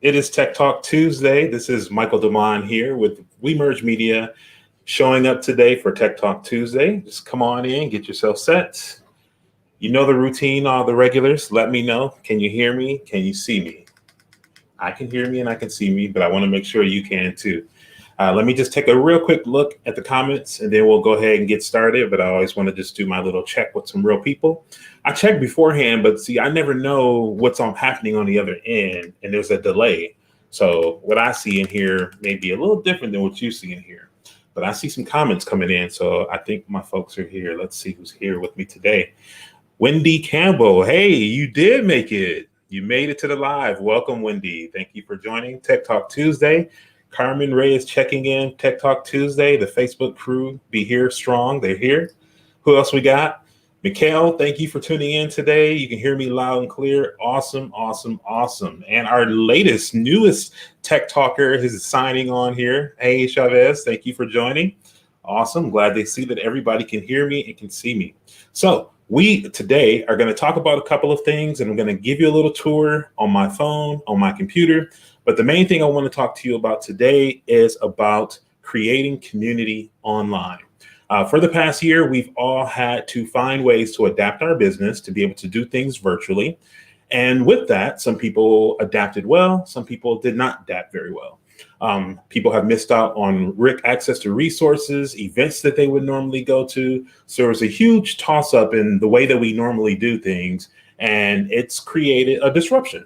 It is Tech Talk Tuesday. This is Michael DeMond here with WeMerge Media, showing up today for Tech Talk Tuesday. Just come on in, get yourself set. You know the routine, all the regulars. Let me know. Can you hear me? Can you see me? I can hear me and I can see me, but I want to make sure you can too. Let me just take a real quick look at the comments and then we'll go ahead and get started. But I always want to just do my little check with some real people. I check beforehand, but see, I never know what's happening on the other end, and there's a delay. So what I see in here may be a little different than what you see in here. But I see some comments coming in, so I think my folks are here. Let's see who's here with me today. Wendy Campbell, hey, you did make it. You made it to the live. Welcome, Wendy. Thank you for joining Tech Talk Tuesday. Carmen Ray is checking in. Tech Talk Tuesday. The Facebook crew be here strong. They're here. Who else we got? Mikhail, thank you for tuning in today. You can hear me loud and clear. Awesome, awesome, awesome. And our newest tech talker is signing on here. Hey, Chavez, thank you for joining. Awesome. Glad they see that everybody can hear me and can see me. So we today are going to talk about a couple of things, and I'm going to give you a little tour on my phone, on my computer. But the main thing I want to talk to you about today is about creating community online. For the past year, we've all had to find ways to adapt our business to be able to do things virtually. And with that, some people adapted well, some people did not adapt very well. People have missed out on access to resources, events that they would normally go to. So there's a huge toss up in the way that we normally do things, and it's created a disruption.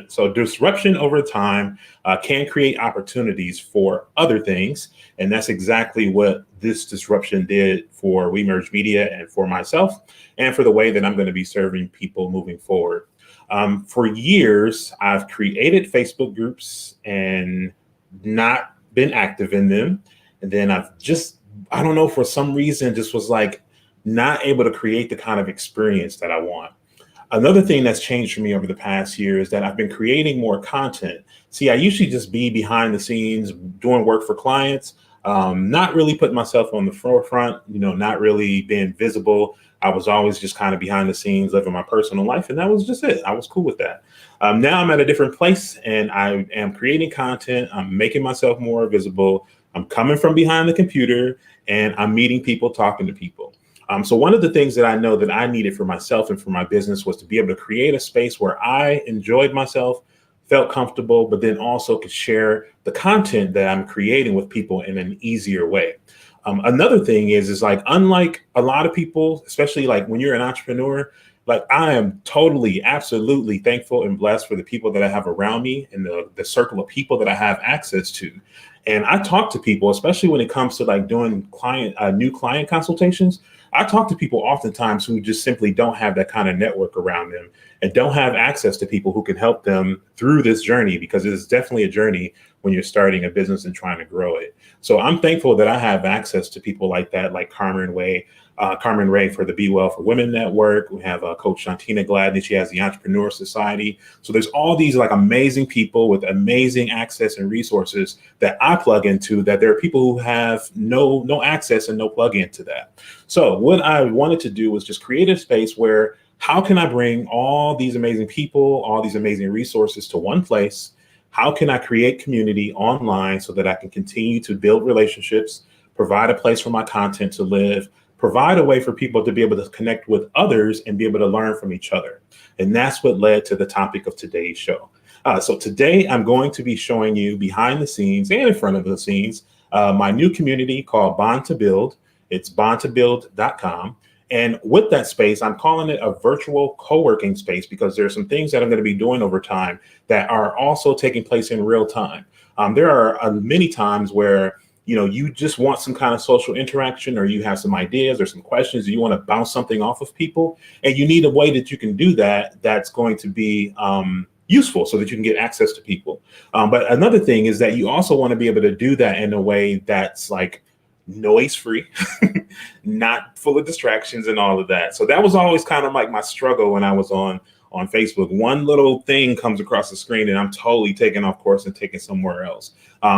So disruption over time can create opportunities for other things. And that's exactly what this disruption did for WeMerge Media and for myself, and for the way that I'm going to be serving people moving forward. For years, I've created Facebook groups and not been active in them. And then I don't know, for some reason, just was like not able to create the kind of experience that I want. Another thing that's changed for me over the past year is that I've been creating more content. See, I usually just be behind the scenes doing work for clients, not really putting myself on the forefront, not really being visible. I was always just kind of behind the scenes, living my personal life, and that was just it. I was cool with that. Now I'm at a different place, and I am creating content. I'm making myself more visible. I'm coming from behind the computer, and I'm meeting people, talking to people. So one of the things that I know that I needed for myself and for my business was to be able to create a space where I enjoyed myself, felt comfortable, but then also could share the content that I'm creating with people in an easier way. Another thing is like, unlike a lot of people, especially like when you're an entrepreneur, like I am totally, absolutely thankful and blessed for the people that I have around me and the circle of people that I have access to. And I talk to people, especially when it comes to like doing new client consultations. I talk to people oftentimes who just simply don't have that kind of network around them and don't have access to people who can help them through this journey, because it is definitely a journey when you're starting a business and trying to grow it. So I'm thankful that I have access to people like that, like Carmen Ray for the Be Well for Women Network. We have Coach Shantina Gladney. She has the Entrepreneur Society. So there's all these like amazing people with amazing access and resources that I plug into, that there are people who have no access and no plug into that. So what I wanted to do was just create a space where, how can I bring all these amazing people, all these amazing resources to one place? How can I create community online so that I can continue to build relationships, provide a place for my content to live, provide a way for people to be able to connect with others and be able to learn from each other? And that's what led to the topic of today's show. So today I'm going to be showing you behind the scenes and in front of the scenes, my new community called Bond to Build. It's bondtobuild.com. And with that space, I'm calling it a virtual co-working space because there are some things that I'm going to be doing over time that are also taking place in real time. There are many times where you just want some kind of social interaction, or you have some ideas or some questions, you want to bounce something off of people, and you need a way that you can do that that's going to be useful so that you can get access to people. But another thing is that you also want to be able to do that in a way that's like noise free, not full of distractions and all of that. So that was always kind of like my struggle when I was on Facebook. One little thing comes across the screen and I'm totally taken off course and taken somewhere else.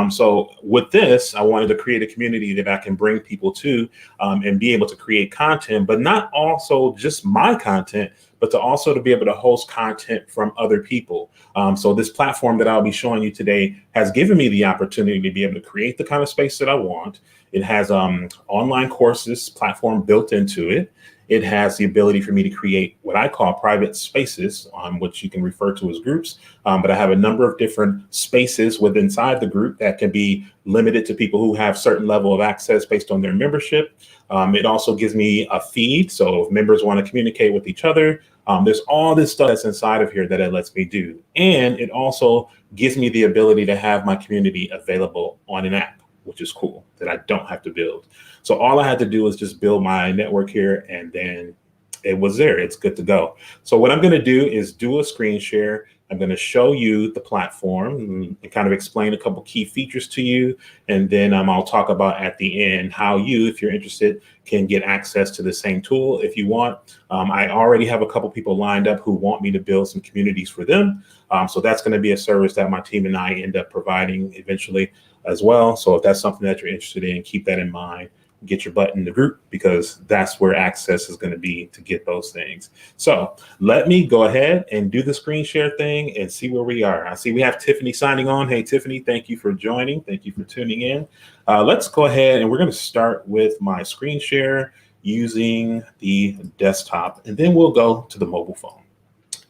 So with this, I wanted to create a community that I can bring people to and be able to create content, but not also just my content, but to also to be able to host content from other people. So this platform that I'll be showing you today has given me the opportunity to be able to create the kind of space that I want. It has online courses platform built into it. It has the ability for me to create what I call private spaces, which you can refer to as groups. But I have a number of different spaces within inside the group that can be limited to people who have certain level of access based on their membership. It also gives me a feed. So if members want to communicate with each other, there's all this stuff that's inside of here that it lets me do. And it also gives me the ability to have my community available on an app, which is cool, that I don't have to build. So all I had to do is just build my network here, and then it was there. It's good to go. So what I'm going to do is do a screen share. I'm going to show you the platform and kind of explain a couple key features to you. And then I'll talk about at the end how you, if you're interested, can get access to the same tool if you want. I already have a couple people lined up who want me to build some communities for them. So that's going to be a service that my team and I end up providing eventually as well. So if that's something that you're interested in, keep that in mind. Get your butt in the group, because that's where access is going to be to get those things. So let me go ahead and do the screen share thing and see where we are. I see we have Tiffany signing on. Hey, Tiffany, thank you for joining. Thank you for tuning in. Let's go ahead and we're going to start with my screen share using the desktop, and then we'll go to the mobile phone.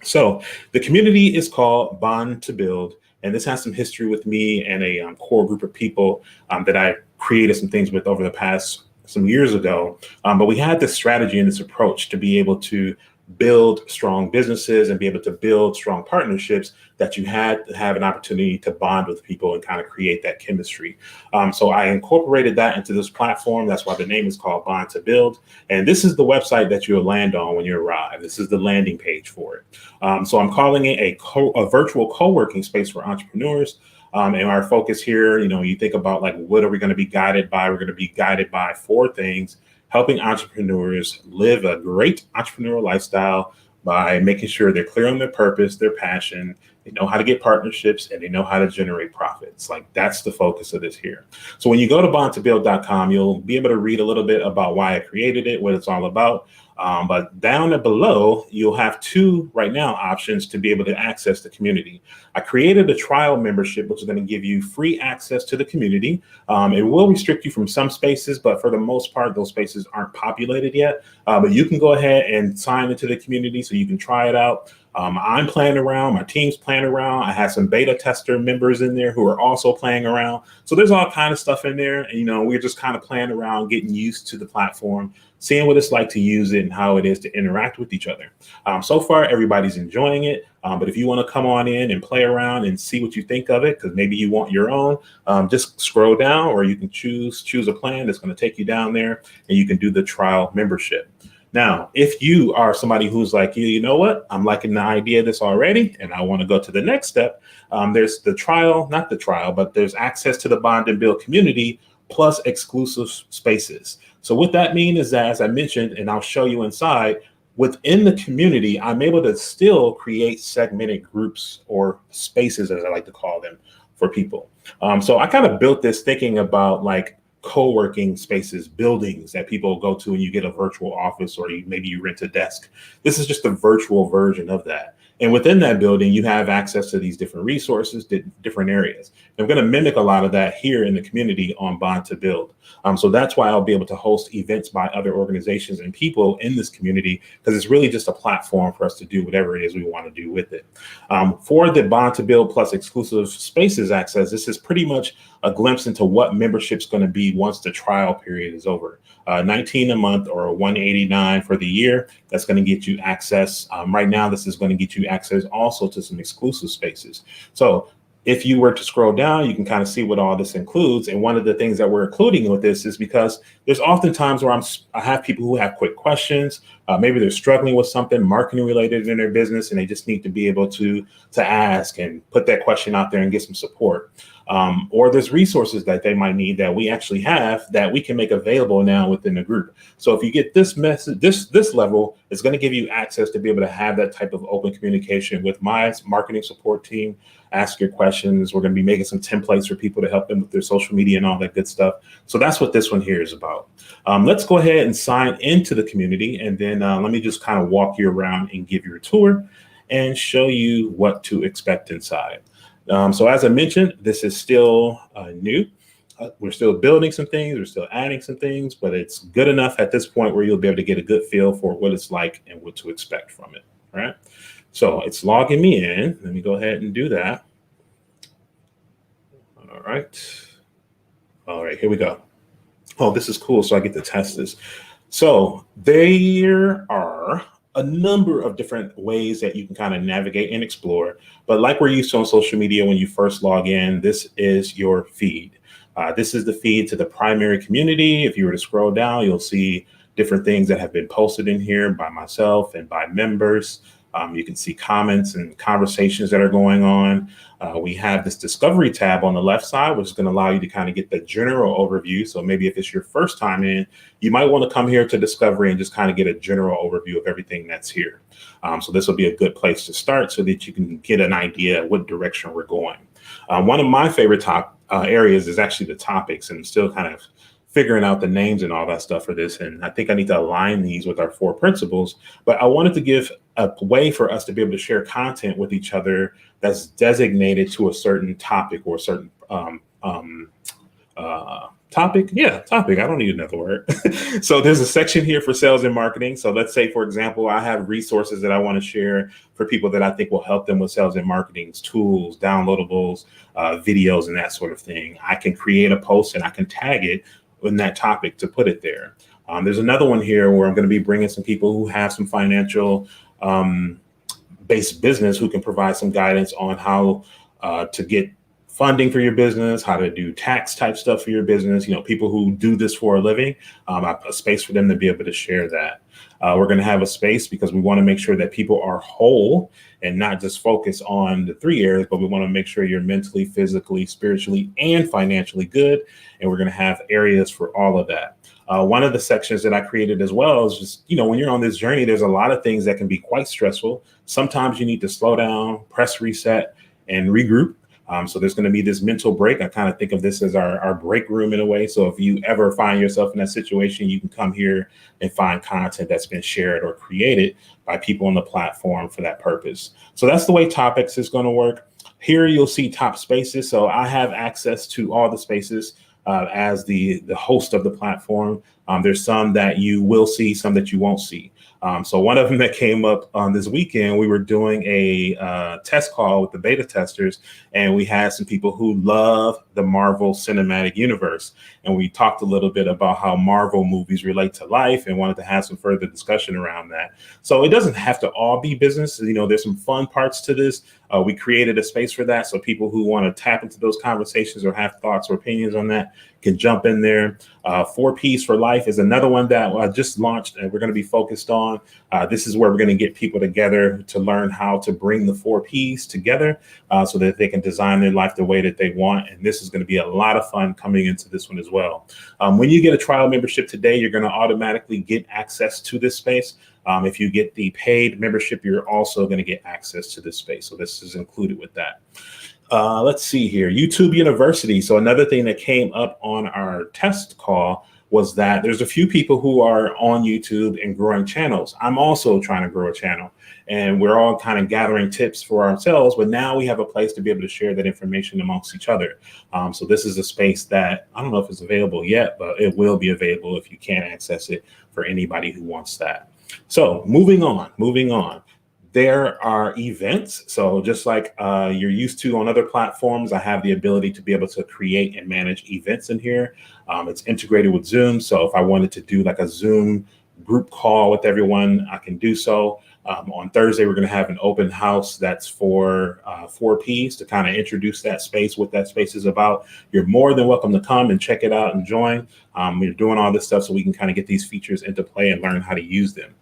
So the community is called Bond to Build. And this has some history with me and a core group of people that I created some things with over the past some years ago. But we had this strategy and this approach to be able to build strong businesses and be able to build strong partnerships, that you had to have an opportunity to bond with people and kind of create that chemistry. So I incorporated that into this platform. That's why the name is called Bond to Build. And this is the website that you'll land on when you arrive. This is the landing page for it. So I'm calling it a virtual co-working space for entrepreneurs. And our focus here, you think about like, what are we going to be guided by? We're going to be guided by 4 things: helping entrepreneurs live a great entrepreneurial lifestyle by making sure they're clear on their purpose, their passion, they know how to get partnerships, and they know how to generate profits. Like, that's the focus of this here. So when you go to bondtobuild.com, you'll be able to read a little bit about why I created it, what it's all about. But down below, you'll have 2 right now options to be able to access the community. I created a trial membership, which is going to give you free access to the community. It will restrict you from some spaces, but for the most part, those spaces aren't populated yet. But you can go ahead and sign into the community so you can try it out. I'm playing around, my team's playing around. I have some beta tester members in there who are also playing around. So there's all kind of stuff in there. And, we're just kind of playing around, getting used to the platform, seeing what it's like to use it and how it is to interact with each other. So far, everybody's enjoying it. But if you want to come on in and play around and see what you think of it, because maybe you want your own, just scroll down, or you can choose a plan that's going to take you down there, and you can do the trial membership. Now, if you are somebody who's like, you know what, I'm liking the idea of this already, and I want to go to the next step, there's the trial, not the trial, but there's access to the Bond and Build community plus exclusive spaces. So what that means is that, as I mentioned, and I'll show you inside, within the community, I'm able to still create segmented groups or spaces, as I like to call them, for people. So I kind of built this thinking about like co-working spaces, buildings that people go to and you get a virtual office, or maybe you rent a desk. This is just a virtual version of that. And within that building, you have access to these different resources, different areas. I'm going to mimic a lot of that here in the community on Bond to Build. So that's why I'll be able to host events by other organizations and people in this community, because it's really just a platform for us to do whatever it is we want to do with it. For the Bond to Build plus exclusive spaces access, this is pretty much a glimpse into what membership's going to be once the trial period is over. $19 a month or $189 for the year. That's going to get you access. Right now, this is going to get you access also to some exclusive spaces. So if you were to scroll down, you can kind of see what all this includes. And one of the things that we're including with this is because there's often times where I have people who have quick questions. Maybe they're struggling with something marketing related in their business, and they just need to be able to ask and put that question out there and get some support. Or there's resources that they might need that we actually have that we can make available now within the group. So if you get this message, this level, it's going to give you access to be able to have that type of open communication with my marketing support team. Ask your questions. We're going to be making some templates for people to help them with their social media and all that good stuff. So that's what this one here is about. Let's go ahead and sign into the community, and then let me just kind of walk you around and give you a tour and show you what to expect inside. So as I mentioned, this is still new. We're still building some things. We're still adding some things, but it's good enough at this point where you'll be able to get a good feel for what it's like and what to expect from it. All right. So it's logging me in. Let me go ahead and do that. All right. All right, here we go. Oh, this is cool. So I get to test this. So there are a number of different ways that you can kind of navigate and explore. But like we're used to on social media, when you first log in, this is your feed. This is the feed to the primary community. If you were to scroll down, you'll see different things that have been posted in here by myself and by members. You can see comments and conversations that are going on. We have this discovery tab on the left side, which is going to allow you to kind of get the general overview. So maybe if it's your first time in, you might want to come here to discovery and just kind of get a general overview of everything that's here. So this will be a good place to start so that you can get an idea of what direction we're going. One of my favorite top areas is actually the topics, and I'm still kind of figuring out the names and all that stuff for this. And I think I need to align these with our 4 principles, but I wanted to give a way for us to be able to share content with each other that's designated to a certain topic or a certain topic. Yeah, topic. I don't need another word. So there's a section here for sales and marketing. So let's say, for example, I have resources that I want to share for people that I think will help them with sales and marketing, tools, downloadables, videos, and that sort of thing. I can create a post and I can tag it in that topic to put it there. There's another one here where I'm going to be bringing some people who have some financial based business who can provide some guidance on how to get funding for your business, how to do tax type stuff for your business. You know, people who do this for a living, a space for them to be able to share that. We're going to have a space because we want to make sure that people are whole and not just focus on the 3 areas, but we want to make sure you're mentally, physically, spiritually, and financially good. And we're going to have areas for all of that. One of the sections that I created as well is just, you know, when you're on this journey, there's a lot of things that can be quite stressful. Sometimes you need to slow down, press reset, and regroup. So there's going to be this mental break. I kind of think of this as our break room in a way. So if you ever find yourself in that situation, you can come here and find content that's been shared or created by people on the platform for that purpose. So that's the way topics is going to work. Here you'll see top spaces. So I have access to all the spaces as the host of the platform. There's some that you will see, some that you won't see. So one of them that came up on this weekend, we were doing a test call with the beta testers, and we had some people who love the Marvel Cinematic Universe. And we talked a little bit about how Marvel movies relate to life and wanted to have some further discussion around that. So it doesn't have to all be business. You know, there's some fun parts to this. We created a space for that. So people who want to tap into those conversations or have thoughts or opinions on that can jump in there. 4Ps for Life is another one that I just launched and we're going to be focused on. This is where we're going to get people together to learn how to bring the 4Ps together so that they can design their life the way that they want. And this is going to be a lot of fun coming into this one as well. When you get a trial membership today, you're going to automatically get access to this space. If you get the paid membership, you're also going to get access to this space. So this is included with that. Let's see here, YouTube University. So another thing that came up on our test call was that there's a few people who are on YouTube and growing channels. I'm also trying to grow a channel, and we're all kind of gathering tips for ourselves, but now we have a place to be able to share that information amongst each other. So this is a space that I don't know if it's available yet, but it will be available if you can access it for anybody who wants that. So moving on. There are events. So just like you're used to on other platforms, I have the ability to be able to create and manage events in here. It's integrated with Zoom. So if I wanted to do like a Zoom group call with everyone, I can do so. On Thursday, we're going to have an open house that's for 4Ps to kind of introduce that space, what that space is about. You're more than welcome to come and check it out and join. We're doing all this stuff so we can kind of get these features into play and learn how to use them.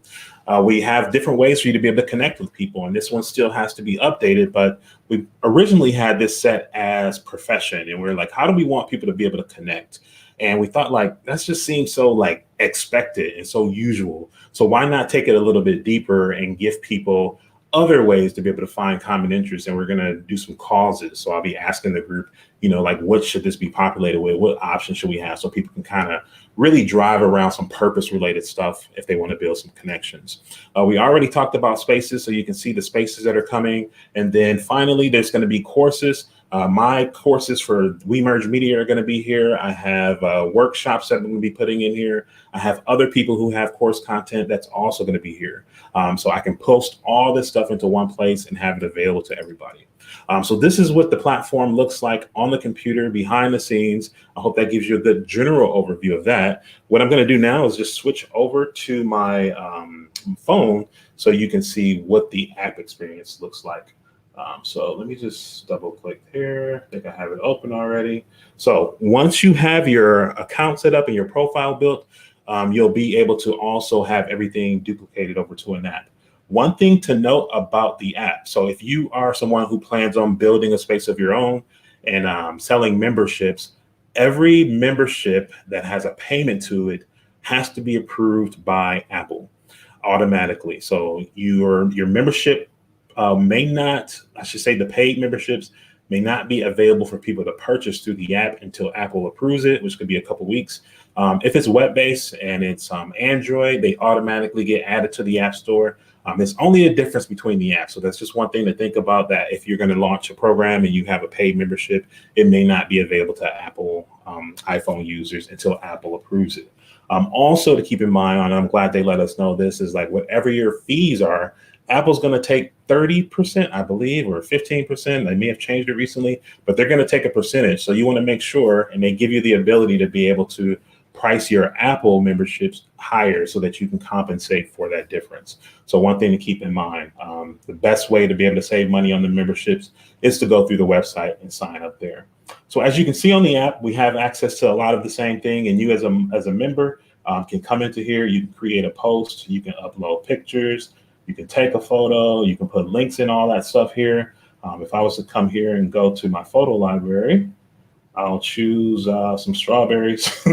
We have different ways for you to be able to connect with people, and this one still has to be updated, but we originally had this set as profession, and we're like, how do we want people to be able to connect? And we thought like, that just seems so like expected and so usual. So why not take it a little bit deeper and give people other ways to be able to find common interests? And we're going to do some causes. So I'll be asking the group, like what should this be populated with? What options should we have? So people can kind of really drive around some purpose related stuff if they want to build some connections. We already talked about spaces, so you can see the spaces that are coming. And then finally, there's going to be courses. My courses for We Merge Media are going to be here. I have workshops that I'm going to be putting in here. I have other people who have course content that's also going to be here. So I can post all this stuff into one place and have it available to everybody. So this is what the platform looks like on the computer behind the scenes. I hope that gives you a good general overview of that. What I'm going to do now is just switch over to my phone so you can see what the app experience looks like. So let me just double click here. I think I have it open already. So once you have your account set up and your profile built, you'll be able to also have everything duplicated over to an app. One thing to note about the app. So if you are someone who plans on building a space of your own and selling memberships, every membership that has a payment to it has to be approved by Apple automatically. So your membership may not, I should say the paid memberships may not be available for people to purchase through the app until Apple approves it, which could be a couple weeks. If it's web-based and it's Android, they automatically get added to the App Store. There's only a difference between the apps. So that's just one thing to think about, that if you're going to launch a program and you have a paid membership, it may not be available to Apple iPhone users until Apple approves it. Also to keep in mind, and I'm glad they let us know this, is like whatever your fees are, Apple's going to take 30%, I believe, or 15%. They may have changed it recently, but they're going to take a percentage. So you want to make sure, and they give you the ability to be able to price your Apple memberships higher so that you can compensate for that difference. So one thing to keep in mind, the best way to be able to save money on the memberships is to go through the website and sign up there. So as you can see on the app, we have access to a lot of the same thing, and you as a member can come into here, you can create a post, you can upload pictures, you can take a photo, you can put links in, all that stuff here. If I was to come here and go to my photo library, I'll choose some strawberries.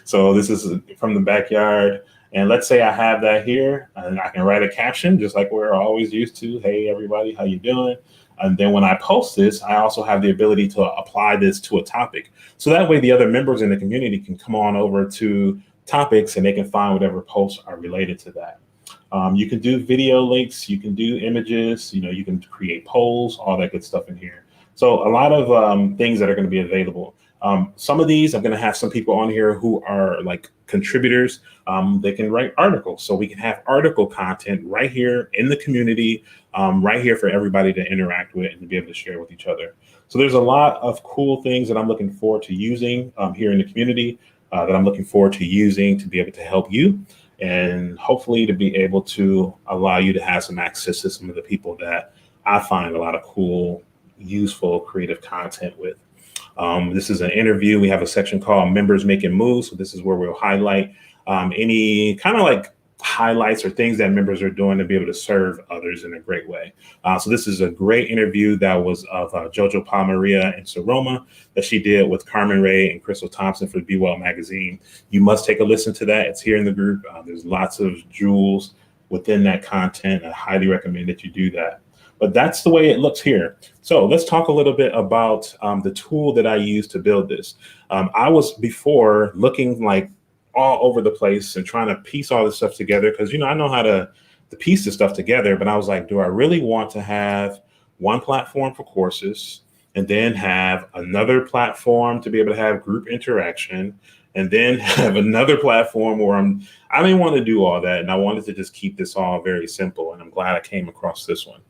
So this is from the backyard. And let's say I have that here and I can write a caption just like we're always used to. Hey, everybody, how you doing? And then when I post this, I also have the ability to apply this to a topic. So that way the other members in the community can come on over to topics and they can find whatever posts are related to that. You can do video links, you can do images, you can create polls, all that good stuff in here. So a lot of things that are going to be available. Some of these, I'm going to have some people on here who are like contributors. They can write articles. So we can have article content right here in the community, right here for everybody to interact with and to be able to share with each other. So there's a lot of cool things that I'm looking forward to using here in the community that I'm looking forward to using to be able to help you and hopefully to be able to allow you to have some access to some of the people that I find a lot of cool, useful, creative content with. This is an interview. We have a section called Members Making Moves. So this is where we'll highlight any kind of like highlights or things that members are doing to be able to serve others in a great way. So this is a great interview that was of Jojo Palmaria and Saroma that she did with Carmen Ray and Crystal Thompson for Be Well magazine. You must take a listen to that. It's here in the group. There's lots of jewels within that content. I highly recommend that you do that. But that's the way it looks here. So let's talk a little bit about the tool that I use to build this. I was before looking like all over the place and trying to piece all this stuff together because, you know, I know how to piece this stuff together, but I was like, do I really want to have one platform for courses and then have another platform to be able to have group interaction and then have another platform where I didn't want to do all that. And I wanted to just keep this all very simple. And I'm glad I came across this one.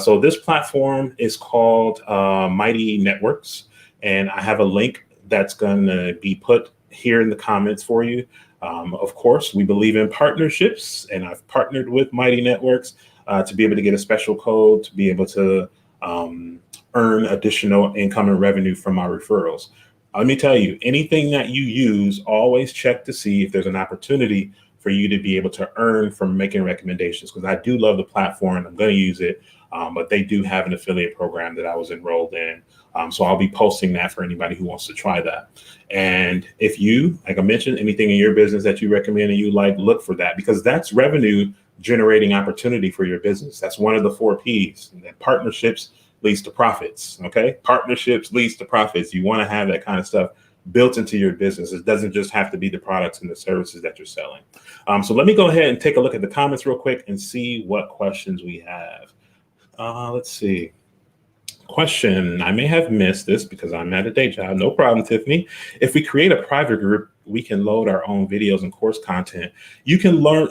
So this platform is called Mighty Networks. And I have a link that's going to be put here in the comments for you. Of course, we believe in partnerships, and I've partnered with Mighty Networks to be able to get a special code to be able to earn additional income and revenue from our referrals. Let me tell you, anything that you use, always check to see if there's an opportunity for you to be able to earn from making recommendations, because I do love the platform. I'm going to use it, but they do have an affiliate program that I was enrolled in. So I'll be posting that for anybody who wants to try that. And if you, like I mentioned, anything in your business that you recommend and you like, look for that, because that's revenue generating opportunity for your business. That's one of the 4 Ps. That partnerships leads to profits. Okay. Partnerships leads to profits. You want to have that kind of stuff built into your business. It doesn't just have to be the products and the services that you're selling. So let me go ahead and take a look at the comments real quick and see what questions we have. Let's see. Question, I may have missed this because I'm at a day job. No problem, Tiffany. If we create a private group, we can load our own videos and course content. You can learn.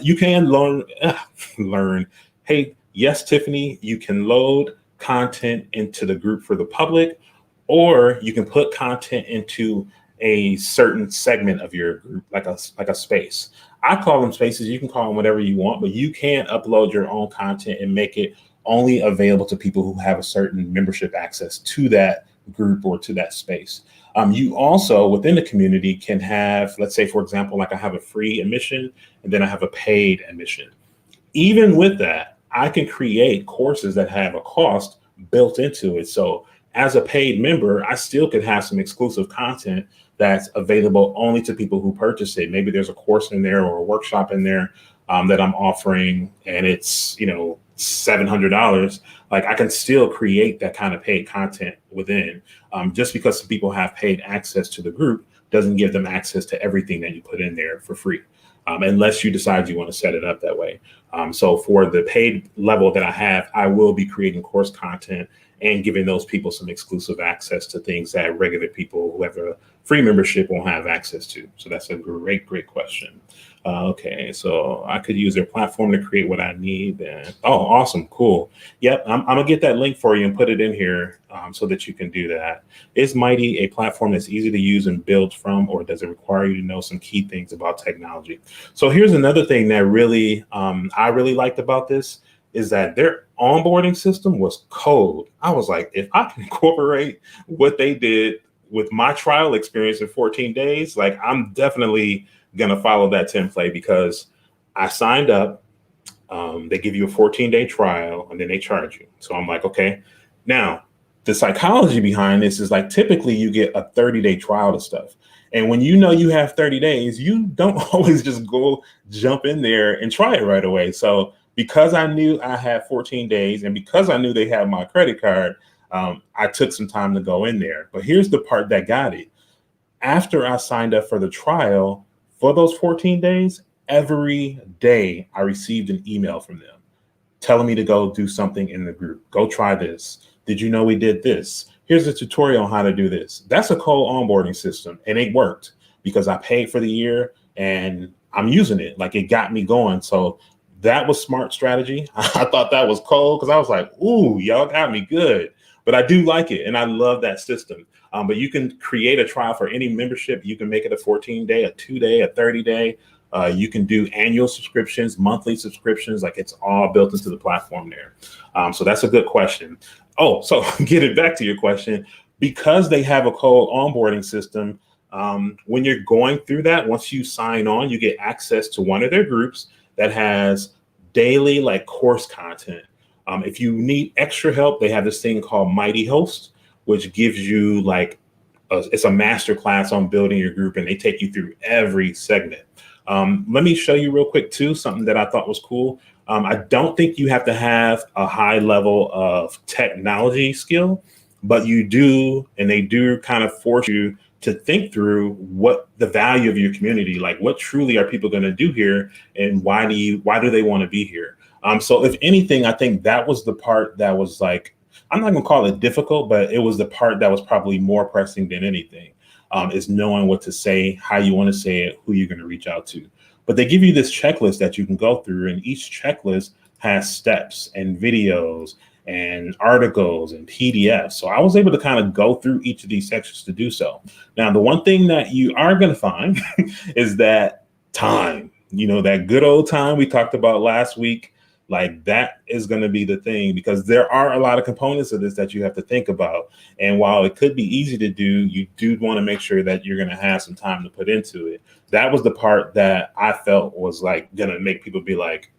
Hey, yes, Tiffany, you can load content into the group for the public, or you can put content into a certain segment of your group, like a space. I call them spaces. You can call them whatever you want, but you can upload your own content and make it only available to people who have a certain membership access to that group or to that space. You also, within the community, can have, let's say, for example, like I have a free admission and then I have a paid admission. Even with that, I can create courses that have a cost built into it. So as a paid member, I still could have some exclusive content that's available only to people who purchase it. Maybe there's a course in there or a workshop in there that I'm offering, and it's, you know, $700. Like, I can still create that kind of paid content within. Just because some people have paid access to the group doesn't give them access to everything that you put in there for free, unless you decide you want to set it up that way. So for the paid level that I have, I will be creating course content and giving those people some exclusive access to things that regular people who have a free membership won't have access to. So that's a great question. Okay, so I could use their platform to create what I need. And oh, awesome, cool. Yep, I'm gonna get that link for you and put it in here so that you can do that. Is Mighty a platform that's easy to use and build from, or does it require you to know some key things about technology? So here's another thing that really I really liked about this is that their onboarding system was code. I was like, if I can incorporate what they did with my trial experience in 14 days, like, I'm definitely gonna follow that template, because I signed up. They give you a 14-day trial and then they charge you. So I'm like, okay. Now, the psychology behind this is like, typically you get a 30-day trial to stuff. And when you know you have 30 days, you don't always just go jump in there and try it right away. So because I knew I had 14 days and because I knew they had my credit card, I took some time to go in there. But here's the part that got it. After I signed up for the trial, for those 14 days, every day I received an email from them telling me to go do something in the group. Go try this. Did you know we did this? Here's a tutorial on how to do this. That's a cold onboarding system, and it worked because I paid for the year and I'm using it. Like, it got me going. So that was smart strategy. I thought that was cold because I was like, ooh, y'all got me good. But I do like it, and I love that system. But you can create a trial for any membership. You can make it a 14-day, a 2-day, a 30-day. You can do annual subscriptions, monthly subscriptions. Like, it's all built into the platform there. So that's a good question. Oh, so getting back to your question, because they have a cold onboarding system, when you're going through that, once you sign on, you get access to one of their groups that has daily like course content. If you need extra help, they have this thing called Mighty Host, which gives you like it's a master class on building your group, and they take you through every segment. Let me show you real quick too, something that I thought was cool. I don't think you have to have a high level of technology skill, but you do, and they do kind of force you to think through what the value of your community, like what truly are people going to do here, and why do they want to be here? So if anything, I think that was the part that was like, I'm not gonna call it difficult, but it was the part that was probably more pressing than anything, is knowing what to say, how you want to say it, who you're going to reach out to. But they give you this checklist that you can go through, and each checklist has steps and videos and articles and PDFs. So I was able to kind of go through each of these sections to do so. Now, the one thing that you are going to find is that time, that good old time we talked about last week, like that is going to be the thing, because there are a lot of components of this that you have to think about. And while it could be easy to do, you do want to make sure that you're going to have some time to put into it. That was the part that I felt was like going to make people be like,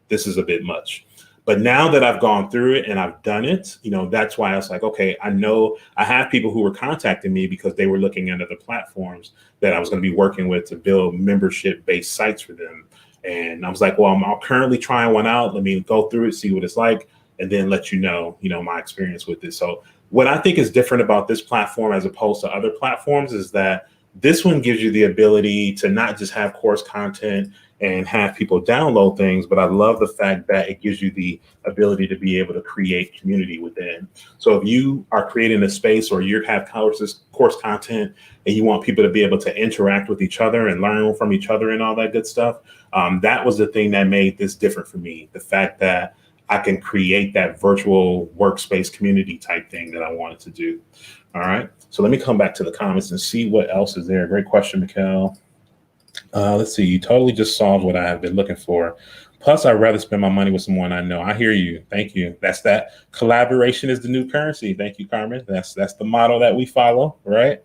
this is a bit much. But now that I've gone through it and I've done it, that's why I was like, okay, I know I have people who were contacting me because they were looking at other platforms that I was going to be working with to build membership-based sites for them. And I was like, well, I'm currently trying one out. Let me go through it, see what it's like, and then let you know, my experience with it. So what I think is different about this platform as opposed to other platforms is that this one gives you the ability to not just have course content and have people download things, but I love the fact that it gives you the ability to be able to create community within. So if you are creating a space or you have course content and you want people to be able to interact with each other and learn from each other and all that good stuff, that was the thing that made this different for me. The fact that I can create that virtual workspace community type thing that I wanted to do. All right. So let me come back to the comments and see what else is there. Great question, Mikhail. Let's see. You totally just solved what I have been looking for. Plus, I'd rather spend my money with someone I know. I hear you. Thank you. That's that. Collaboration is the new currency. Thank you, Carmen. That's the model that we follow, right?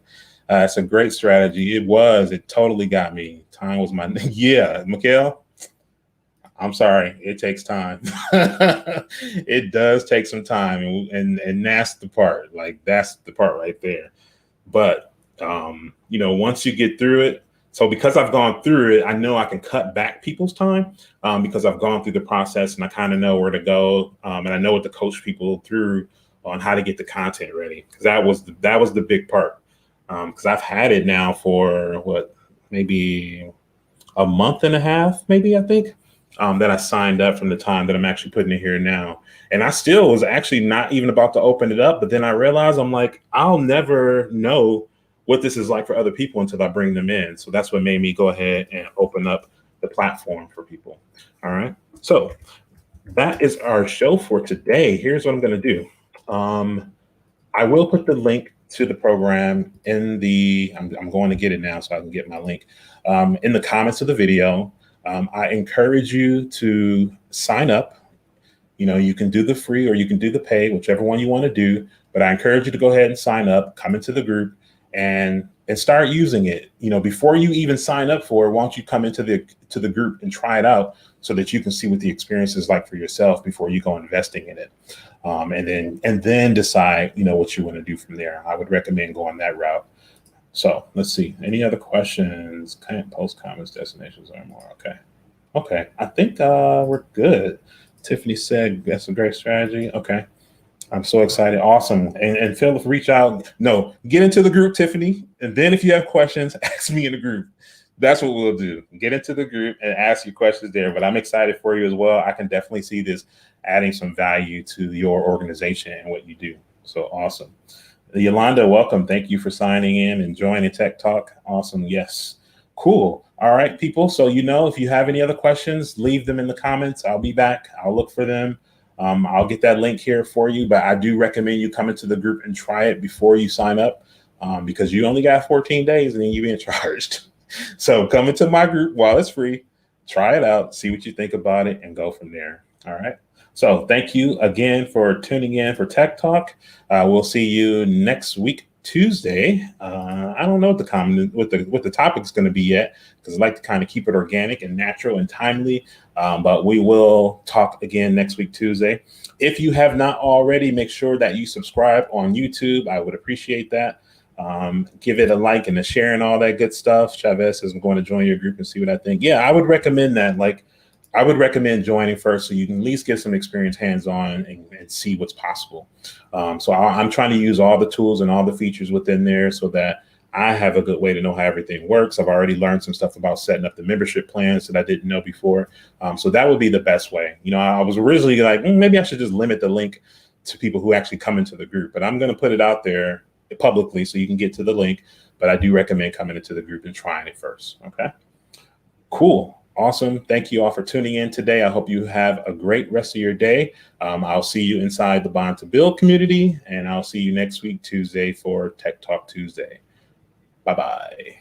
It's a great strategy. It totally got me. Time was my, yeah, Mikhail, I'm sorry. It takes time. It does take some time. And that's the part, that's the part right there. But, once you get through it, so because I've gone through it, I know I can cut back people's time because I've gone through the process and I kind of know where to go. And I know what to coach people through on how to get the content ready. Because that was the big part. Because I've had it now for maybe a month and a half, maybe, I think, that I signed up from the time that I'm actually putting it here now. And I still was actually not even about to open it up. But then I realized I'm like, I'll never know what this is like for other people until I bring them in. So that's what made me go ahead and open up the platform for people. All right. So that is our show for today. Here's what I'm going to do. I will put the link to the program in I'm going to get it now so I can get my link in the comments of the video. I encourage you to sign up. You can do the free or you can do the pay, whichever one you want to do. But I encourage you to go ahead and sign up, come into the group, and start using it. Before you even sign up for it, why don't you come into the group and try it out so that you can see what the experience is like for yourself before you go investing in it. And then decide, what you want to do from there. I would recommend going that route. So let's see. Any other questions? Can't post comments, destinations or more. Okay. I think we're good. Tiffany said that's a great strategy. Okay. I'm so excited. Awesome. And Phil, reach out. No, get into the group, Tiffany. And then if you have questions, ask me in the group. That's what we'll do. Get into the group and ask your questions there. But I'm excited for you as well. I can definitely see this adding some value to your organization and what you do. So awesome. Yolanda, welcome. Thank you for signing in and joining Tech Talk. Awesome. Yes. Cool. All right, people. So, if you have any other questions, leave them in the comments. I'll be back. I'll look for them. I'll get that link here for you, but I do recommend you come into the group and try it before you sign up because you only got 14 days and then you're being charged. So come into my group while it's free, try it out, see what you think about it, and go from there. All right. So thank you again for tuning in for Tech Talk. We'll see you next week Tuesday. I don't know what the topic's going to be yet, because I like to kind of keep it organic and natural and timely. But we will talk again next week, Tuesday. If you have not already, make sure that you subscribe on YouTube. I would appreciate that. Give it a like and a share and all that good stuff. Chavez says, I'm going to join your group and see what I think. Yeah, I would recommend that. Like, I would recommend joining first so you can at least get some experience hands-on and see what's possible. So I'm trying to use all the tools and all the features within there so that I have a good way to know how everything works. I've already learned some stuff about setting up the membership plans that I didn't know before. So that would be the best way. You know, I was originally like, maybe I should just limit the link to people who actually come into the group, but I'm going to put it out there publicly so you can get to the link. But I do recommend coming into the group and trying it first. Okay, cool. Awesome. Thank you all for tuning in today. I hope you have a great rest of your day. I'll see you inside the Bond to Build community, and I'll see you next week, Tuesday, for Tech Talk Tuesday. Bye-bye.